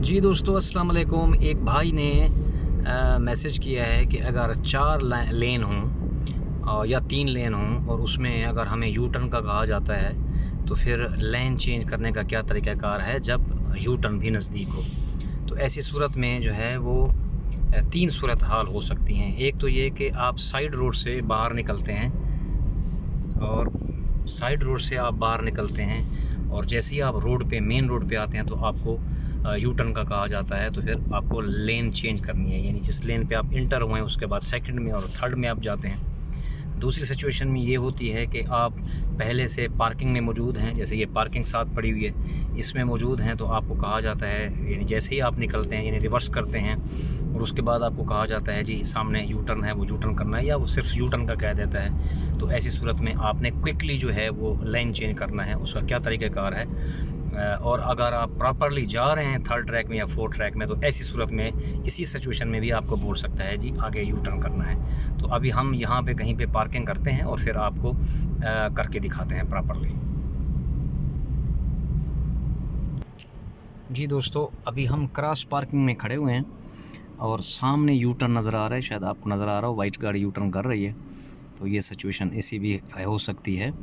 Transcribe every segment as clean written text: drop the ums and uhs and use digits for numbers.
जी दोस्तों, अस्सलाम वालेकुम। एक भाई ने मैसेज किया है कि अगर 4 लेन हों या 3 लेन हों और उसमें अगर हमें यू टर्न का कहा जाता है तो फिर लेन चेंज करने का क्या तरीक़ाकार है जब यू टर्न भी नज़दीक हो। तो ऐसी सूरत में जो है वो 3 सूरत हाल हो सकती हैं। एक तो ये कि आप साइड रोड से बाहर निकलते हैं और साइड रोड से आप बाहर निकलते हैं और जैसे ही आप रोड पे मेन रोड पे आते हैं तो आपको यू टर्न का कहा जाता है। तो फिर आपको लेन चेंज करनी है, यानी जिस लेन पे आप इंटर हुए हैं उसके बाद सेकंड में और थर्ड में आप जाते हैं। दूसरी सिचुएशन में ये होती है कि आप पहले से पार्किंग में मौजूद हैं, जैसे ये पार्किंग साथ पड़ी हुई है, इसमें मौजूद हैं तो आपको कहा जाता है, यानी जैसे ही आप निकलते हैं यानी रिवर्स करते हैं और उसके बाद आपको कहा जाता है जी सामने यू टर्न है, वो यू टर्न करना है, या वो सिर्फ यू टर्न का कह देता है। तो ऐसी सूरत में आपने क्विकली जो है वो लाइन चेंज करना है, उसका क्या तरीक़ाकार है। और अगर आप प्रॉपरली जा रहे हैं थर्ड ट्रैक में या फोर्थ ट्रैक में तो ऐसी सूरत में इसी सिचुएशन में भी आपको बोल सकता है जी आगे यू टर्न करना है। तो अभी हम यहाँ पे कहीं पे पार्किंग करते हैं और फिर आपको करके दिखाते हैं प्रॉपरली। जी दोस्तों, अभी हम क्रॉस पार्किंग में खड़े हुए हैं और सामने यू टर्न नज़र आ रहा है, शायद आपको नज़र आ रहा हो, वाइट गाड़ी यू टर्न कर रही है। तो ये सिचुएशन ऐसी भी हो सकती है,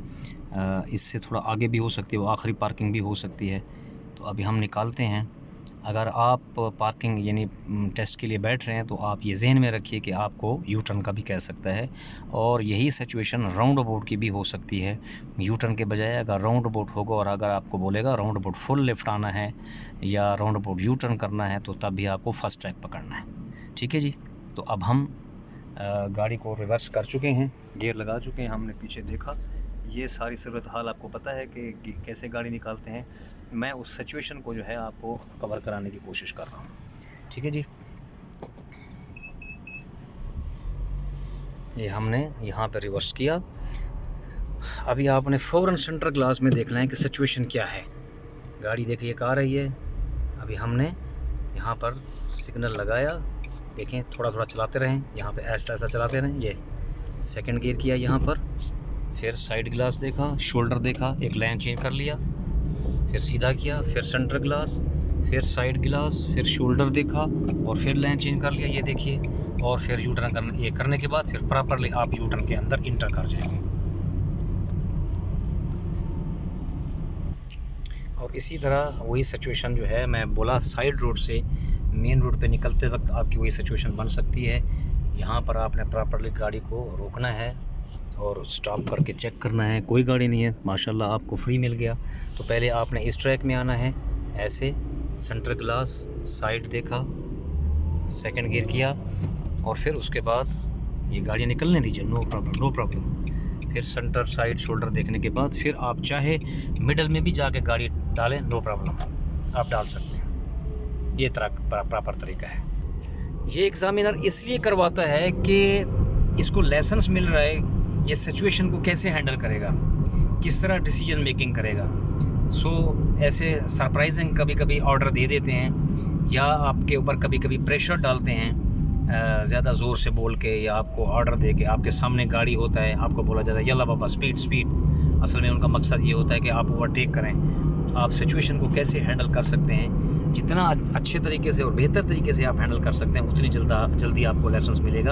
इससे थोड़ा आगे भी हो सकती है, वो आखिरी पार्किंग भी हो सकती है। तो अभी हम निकालते हैं। अगर आप पार्किंग यानी टेस्ट के लिए बैठ रहे हैं तो आप ये ज़हन में रखिए कि आपको यू टर्न का भी कह सकता है, और यही सिचुएशन राउंड अबाउट की भी हो सकती है। यू टर्न के बजाय अगर राउंड अबाउट होगा और अगर आपको बोलेगा राउंड अबाउट फुल लेफ़्ट आना है या राउंड अबाउट यू टर्न करना है तो तब भी आपको फर्स्ट ट्रैक पकड़ना है। ठीक है जी। तो अब हम गाड़ी को रिवर्स कर चुके हैं, गियर लगा चुके हैं, हमने पीछे देखा। ये सारी सूरत हाल आपको पता है कि कैसे गाड़ी निकालते हैं। मैं उस सिचुएशन को जो है आपको कवर कराने की कोशिश कर रहा हूँ। ठीक है जी। ये हमने यहाँ पे रिवर्स किया। अभी आपने फ़ौरन सेंटर ग्लास में देखना है कि सिचुएशन क्या है। गाड़ी देखिए आ रही है। अभी हमने यहाँ पर सिग्नल लगाया, देखें थोड़ा थोड़ा चलाते रहें, यहाँ पे ऐसा ऐसा चलाते रहें। ये सेकंड गियर किया यहाँ पर, फिर साइड ग्लास देखा, शोल्डर देखा, एक लाइन चेंज कर लिया, फिर सीधा किया, फिर सेंटर ग्लास, फिर साइड ग्लास, फिर शोल्डर देखा और फिर लाइन चेंज कर लिया, ये देखिए। और फिर यू टर्न करना, ये करने के बाद फिर प्रॉपरली आप यू टर्न के अंदर इंटर कर जाएंगे। और इसी तरह वही सिचुएशन जो है मैं बोला, साइड रोड से मेन रोड पे निकलते वक्त आपकी वही सिचुएशन बन सकती है। यहाँ पर आपने प्रॉपरली गाड़ी को रोकना है और स्टॉप करके चेक करना है, कोई गाड़ी नहीं है, माशाल्लाह आपको फ्री मिल गया। तो पहले आपने इस ट्रैक में आना है, ऐसे सेंटर ग्लास, साइड देखा, सेकंड गियर किया और फिर उसके बाद ये गाड़ी निकलने दीजिए, नो प्रॉब्लम नो प्रॉब्लम। फिर सेंटर साइड शोल्डर देखने के बाद फिर आप चाहे मिडल में भी जाके गाड़ी डालें, नो प्रॉब्लम, आप डाल सकते हैं। ये प्रॉपर तरीका है। ये एग्ज़ामिनर इसलिए करवाता है कि इसको लाइसेंस मिल रहा है, ये सिचुएशन को कैसे हैंडल करेगा, किस तरह डिसीजन मेकिंग करेगा। ऐसे सरप्राइजिंग कभी कभी ऑर्डर दे देते हैं या आपके ऊपर कभी कभी प्रेशर डालते हैं ज़्यादा ज़ोर से बोल के, या आपको ऑर्डर दे के, आपके सामने गाड़ी होता है, आपको बोला जाता है यल्ला बाबा स्पीड स्पीड। असल में उनका मकसद ये होता है कि आप ओवरटेक करें। आप सिचुएशन को कैसे हैंडल कर सकते हैं, जितना अच्छे तरीके से और बेहतर तरीके से आप हैंडल कर सकते हैं उतनी जल्दी आपको लाइसेंस मिलेगा।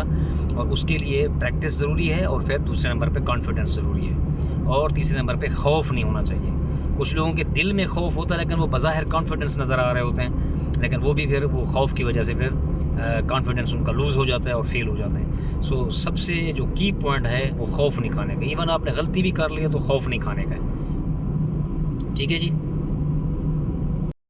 और उसके लिए प्रैक्टिस ज़रूरी है, और फिर दूसरे नंबर पे कॉन्फिडेंस ज़रूरी है, और तीसरे नंबर पे खौफ नहीं होना चाहिए। कुछ लोगों के दिल में खौफ होता है लेकिन वो बज़ाहिर कॉन्फिडेंस नज़र आ रहे होते हैं, लेकिन वो भी फिर वो खौफ की वजह से फिर कॉन्फिडेंस उनका लूज़ हो जाता है और फेल हो जाते हैं। सबसे जो की पॉइंट है वो खौफ नहीं खाने का। इवन आपने गलती भी कर ली है तो खौफ नहीं खाने का है। ठीक है जी।